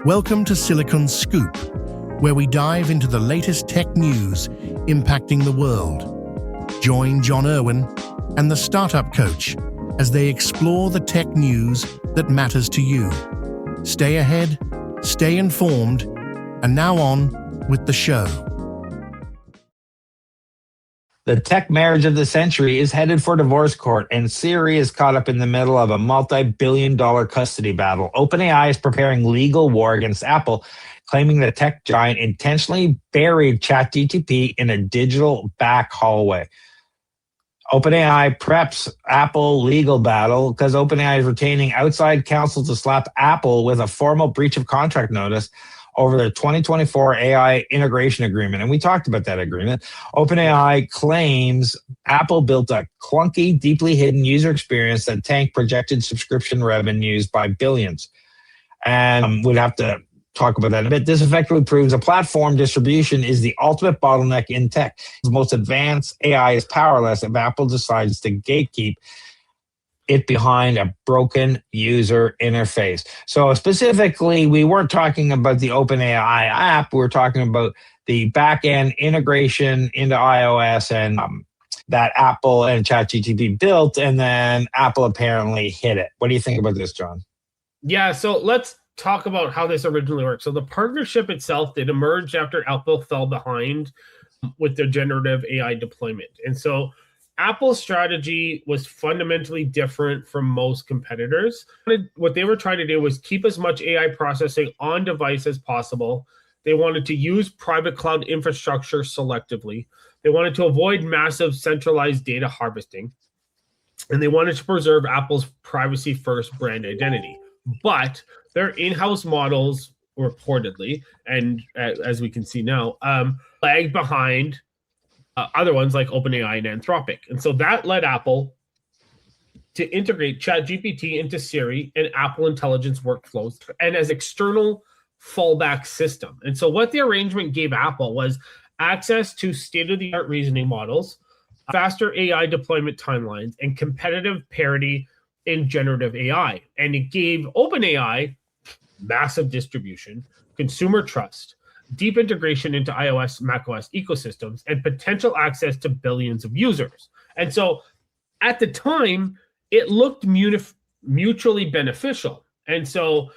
Welcome to Silicon Scoop, where we dive into the latest tech news impacting the world. Join John Irwin and the Startup Coach as they explore the tech news that matters to you. Stay ahead, stay informed, and now on with the show. The tech marriage of the century is headed for divorce court, and Siri is caught up in the middle of a multi-billion-dollar custody battle. Openai is preparing legal war against Apple, claiming the tech giant intentionally buried ChatGPT in a digital back hallway. OpenAI preps Apple legal battle because OpenAI is retaining outside counsel to slap Apple with a formal breach of contract notice over the 2024 AI integration agreement. And we talked about that agreement. OpenAI claims Apple built a clunky, deeply hidden user experience that tanked projected subscription revenues by billions. And we'd have to talk about that in a bit. This effectively proves a platform distribution is the ultimate bottleneck in tech. The most advanced AI is powerless if Apple decides to gatekeep it behind a broken user interface. So specifically, we weren't talking about the OpenAI app. We're talking about the back-end integration into iOS and that Apple and ChatGPT built, and then Apple apparently hit it. What do you think about this, John? Yeah, so let's talk about how this originally worked. So the partnership itself did emerge after Apple fell behind with their generative AI deployment. And so Apple's strategy was fundamentally different from most competitors. What they were trying to do was keep as much AI processing on device as possible. They wanted to use private cloud infrastructure selectively. They wanted to avoid massive centralized data harvesting. And they wanted to preserve Apple's privacy-first brand identity. But their in-house models, reportedly, and as we can see now, lagged behind other ones like OpenAI and Anthropic. And so that led Apple to integrate ChatGPT into Siri and Apple Intelligence workflows and as external fallback system. And so what the arrangement gave Apple was access to state-of-the-art reasoning models, faster AI deployment timelines, and competitive parity in generative AI. And it gave OpenAI massive distribution, consumer trust, deep integration into iOS, macOS ecosystems, and potential access to billions of users. And so at the time, it looked mutually beneficial. And so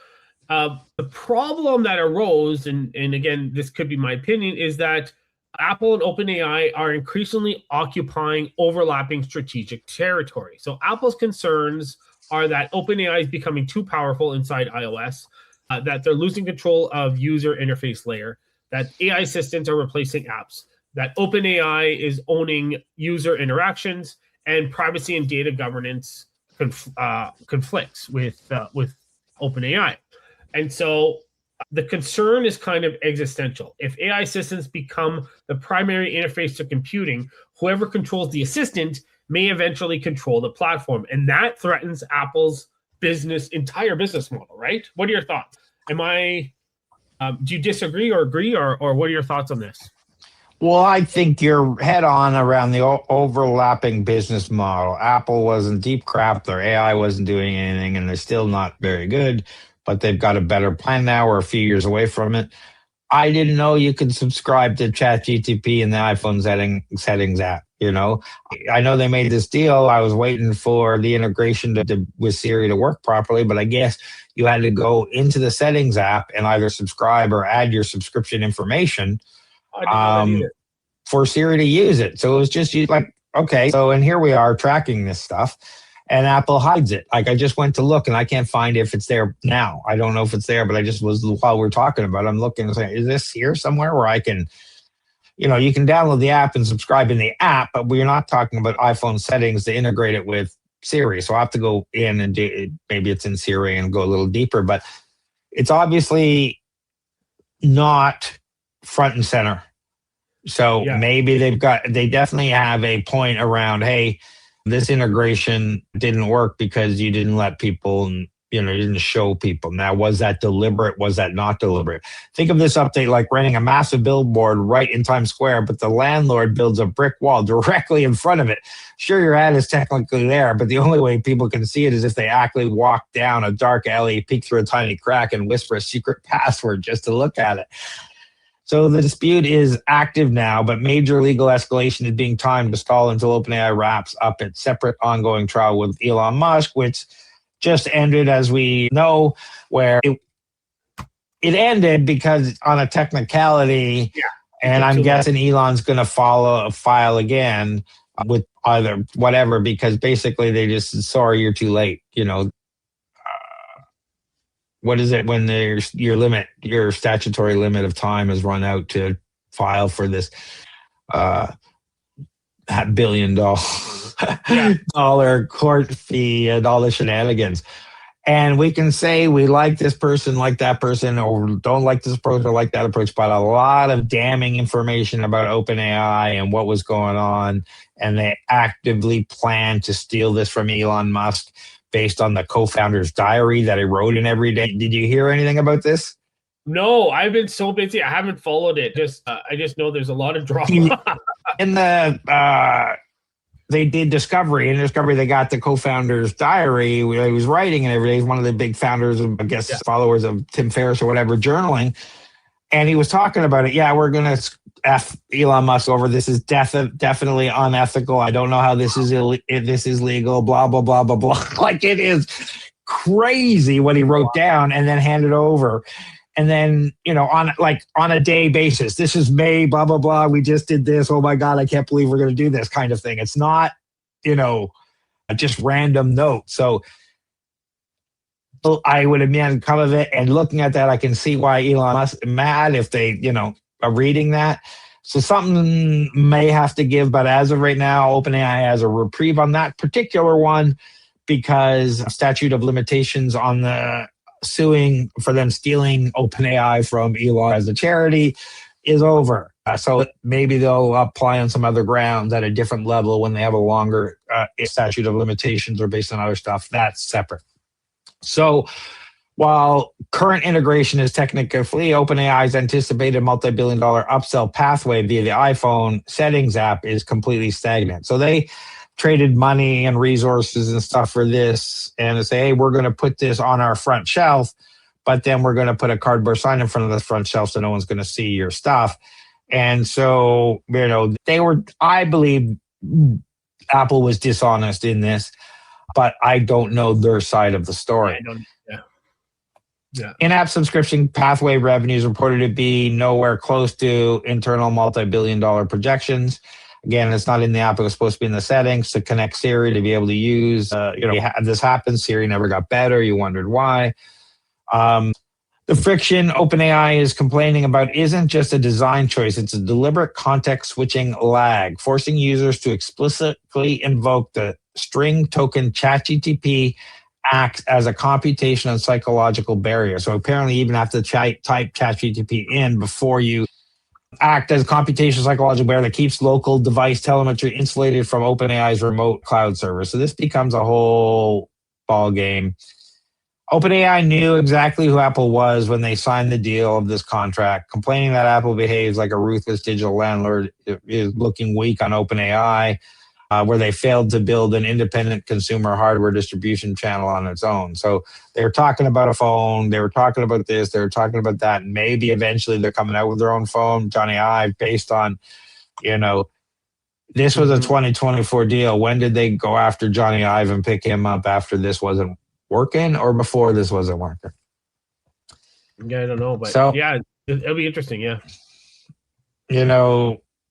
the problem that arose, and again, this could be my opinion, is that Apple and OpenAI are increasingly occupying overlapping strategic territory. So Apple's concerns are that OpenAI is becoming too powerful inside iOS, that they're losing control of user interface layer, that AI assistants are replacing apps, that OpenAI is owning user interactions, and privacy and data governance conflicts with OpenAI. And so the concern is kind of existential. If AI assistants become the primary interface to computing, whoever controls the assistant may eventually control the platform. And that threatens Apple's entire business model, right? What are your thoughts? Do you disagree or agree, or what are your thoughts on this? Well, I think you're head on around the overlapping business model. Apple wasn't deep crap. Their AI wasn't doing anything, and they're still not very good, but they've got a better plan now. We're a few years away from it. I didn't know you could subscribe to ChatGPT in the iPhone settings app. You know, I know they made this deal. I was waiting for the integration with Siri to work properly, but I guess you had to go into the settings app and either subscribe or add your subscription information for Siri to use it. So it was just like, okay, so and here we are tracking this stuff, and Apple hides it. Like I just went to look and I can't find if it's there now. I don't know if it's there, but I just was, while we're talking about it, I'm looking and saying, is this here somewhere where I can, you know, you can download the app and subscribe in the app, but we're not talking about iPhone settings to integrate it with Siri. So I have to go in and maybe it's in Siri and go a little deeper, but it's obviously not front and center. So maybe they definitely have a point around, hey, this integration didn't work because you didn't let people, you didn't show people. Now, was that deliberate? Was that not deliberate? Think of this update like renting a massive billboard right in Times Square, but the landlord builds a brick wall directly in front of it. Sure, your ad is technically there, but the only way people can see it is if they actually walk down a dark alley, peek through a tiny crack, and whisper a secret password just to look at it. So the dispute is active now, but major legal escalation is being timed to stall until OpenAI wraps up its separate ongoing trial with Elon Musk, which just ended, as we know, where it ended because on a technicality, and I'm guessing Elon's going to file again with either whatever, because basically they just said, sorry, you're too late. What is it when your statutory limit of time has run out to file for this $1 billion dollar court fee and all the shenanigans? And we can say we like this person, like that person, or don't like this approach or like that approach, but a lot of damning information about OpenAI and what was going on. And they actively plan to steal this from Elon Musk based on the co-founder's diary that he wrote in every day. Did you hear anything about this? No, I've been so busy. I haven't followed it. I just know there's a lot of drama. In the they did Discovery. In Discovery, they got the co-founder's diary where he was writing and everything. He's one of the big founders, I guess, followers of Tim Ferriss or whatever, journaling. And he was talking about it. Yeah, we're going to F Elon Musk over. This is definitely unethical. I don't know how this is legal, blah, blah, blah, blah, blah. Like, it is crazy what he wrote down and then handed over. And then, on a day basis, this is May, blah, blah, blah. We just did this. Oh my God, I can't believe we're going to do this kind of thing. It's not, just random notes. So I would imagine come of it, and looking at that, I can see why Elon Musk is mad if they, are reading that. So something may have to give, but as of right now, OpenAI has a reprieve on that particular one because statute of limitations on the suing for them stealing OpenAI from Elon as a charity is over. So maybe they'll apply on some other grounds at a different level when they have a longer statute of limitations or based on other stuff. That's separate. So while current integration is technically OpenAI's anticipated multi-billion-dollar upsell pathway via the iPhone settings app is completely stagnant. So they traded money and resources and stuff for this and to say, hey, we're going to put this on our front shelf, but then we're going to put a cardboard sign in front of the front shelf so no one's going to see your stuff. And so, I believe Apple was dishonest in this, but I don't know their side of the story. In-app subscription pathway revenues reported to be nowhere close to internal multi-billion-dollar projections. Again, it's not in the app. It was supposed to be in the settings to connect Siri to be able to use. This happened. Siri never got better. You wondered why. The friction OpenAI is complaining about isn't just a design choice. It's a deliberate context switching lag, forcing users to explicitly invoke the string token ChatGPT acts as a computation and psychological barrier. So apparently you even have to type ChatGPT in before you act as a computational psychological barrier that keeps local device telemetry insulated from OpenAI's remote cloud server. So this becomes a whole ball game. OpenAI knew exactly who Apple was when they signed the deal of this contract, complaining that Apple behaves like a ruthless digital landlord is looking weak on OpenAI, where they failed to build an independent consumer hardware distribution channel on its own. So they were talking about a phone, they were talking about this, they were talking about that, and maybe eventually they're coming out with their own phone, Johnny Ive, based on, this was a 2024 deal. When did they go after Johnny Ive and pick him up after this wasn't working or before this wasn't working? Yeah, I don't know, but it'll be interesting,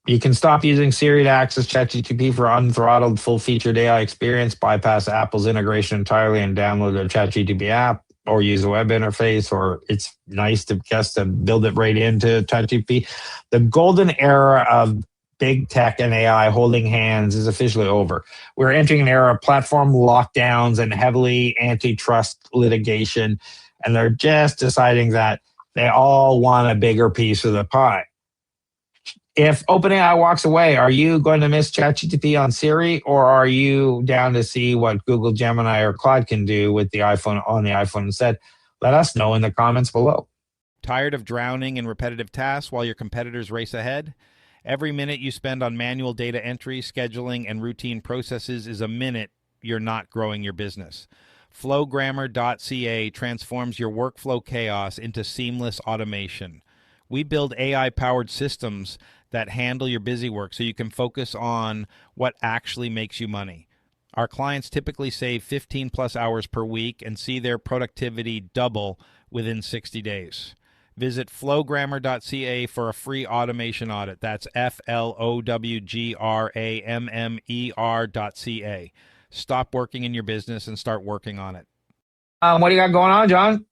You can stop using Siri to access ChatGPT for unthrottled, full-featured AI experience, bypass Apple's integration entirely, and download the ChatGPT app, or use a web interface, or it's nice to build it right into ChatGPT. The golden era of big tech and AI holding hands is officially over. We're entering an era of platform lockdowns and heavily antitrust litigation, and they're just deciding that they all want a bigger piece of the pie. If OpenAI walks away, are you going to miss ChatGPT on Siri, or are you down to see what Google Gemini or Claude can do with the iPhone on the iPhone instead? Let us know in the comments below. Tired of drowning in repetitive tasks while your competitors race ahead? Every minute you spend on manual data entry, scheduling, and routine processes is a minute you're not growing your business. Flowgrammer.ca transforms your workflow chaos into seamless automation. We build AI-powered systems that handle your busy work so you can focus on what actually makes you money. Our clients typically save 15 plus hours per week and see their productivity double within 60 days. Visit flowgrammer.ca for a free automation audit. That's flowgrammer.ca. Stop working in your business and start working on it. What do you got going on, John?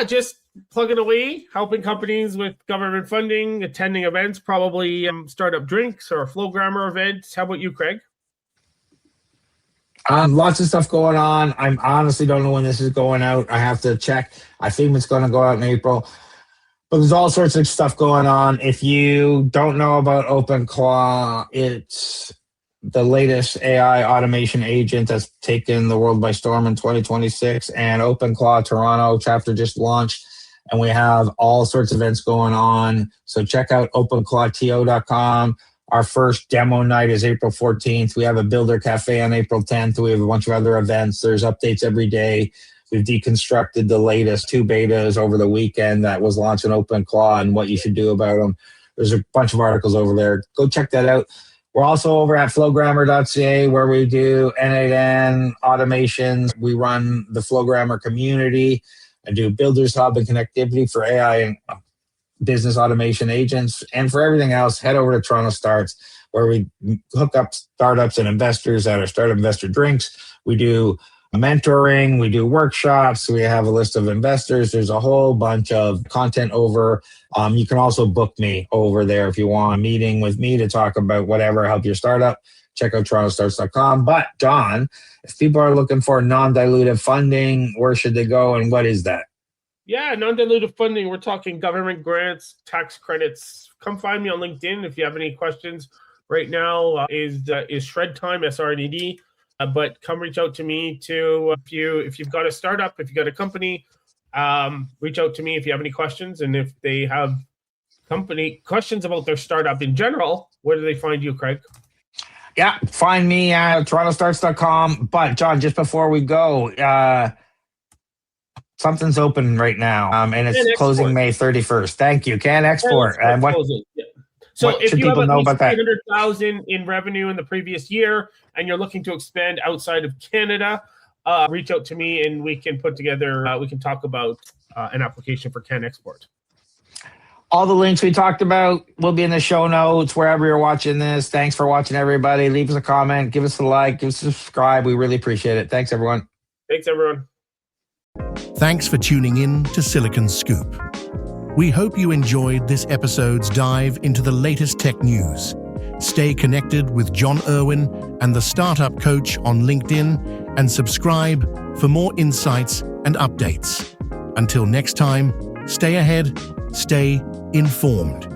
Just plugging away, helping companies with government funding, attending events, probably startup drinks or Flowgrammer events. How about you, Craig? Lots of stuff going on. I honestly don't know when this is going out. I have to check. I think it's going to go out in April. But there's all sorts of stuff going on. If you don't know about OpenClaw, it's the latest AI automation agent that's taken the world by storm in 2026. And OpenClaw Toronto chapter just launched. And we have all sorts of events going on. So check out openclawto.com. Our first demo night is April 14th. We have a Builder Cafe on April 10th. We have a bunch of other events. There's updates every day. We've deconstructed the latest 2 betas over the weekend that was launched in OpenClaw and what you should do about them. There's a bunch of articles over there. Go check that out. We're also over at flowgrammer.ca where we do N8N automations. We run the Flowgrammer community. I do Builders Hub and connectivity for AI and business automation agents. And for everything else, head over to TorontoStarts where we hook up startups and investors at our Startup Investor Drinks. We do mentoring, we do workshops, we have a list of investors. There's a whole bunch of content over. You can also book me over there if you want a meeting with me to talk about whatever, help your startup. Check out TorontoStarts.com. But John, if people are looking for non-dilutive funding, where should they go and what is that? Yeah, non-dilutive funding. We're talking government grants, tax credits. Come find me on LinkedIn if you have any questions. Right now is Shred Time, SRNED. But come reach out to me too if you've got a startup, if you've got a company. Reach out to me if you have any questions, and if they have company questions about their startup in general. Where do they find you, Craig? Yeah, find me at TorontoStarts.com. But John, just before we go, something's open right now, and it's closing May 31st. Thank you. Can Export. And what? Yeah. So what if should you have people at know least about that? 300,000 in revenue in the previous year, and you're looking to expand outside of Canada, reach out to me, and we can put together. We can talk about an application for Can Export. All the links we talked about will be in the show notes wherever you're watching this. Thanks for watching, everybody. Leave us a comment, give us a like, give us a subscribe. We really appreciate it. Thanks, everyone. Thanks, everyone. Thanks for tuning in to Silicon Scoop. We hope you enjoyed this episode's dive into the latest tech news. Stay connected with John Irwin and the Startup Coach on LinkedIn and subscribe for more insights and updates. Until next time, stay ahead, stay informed.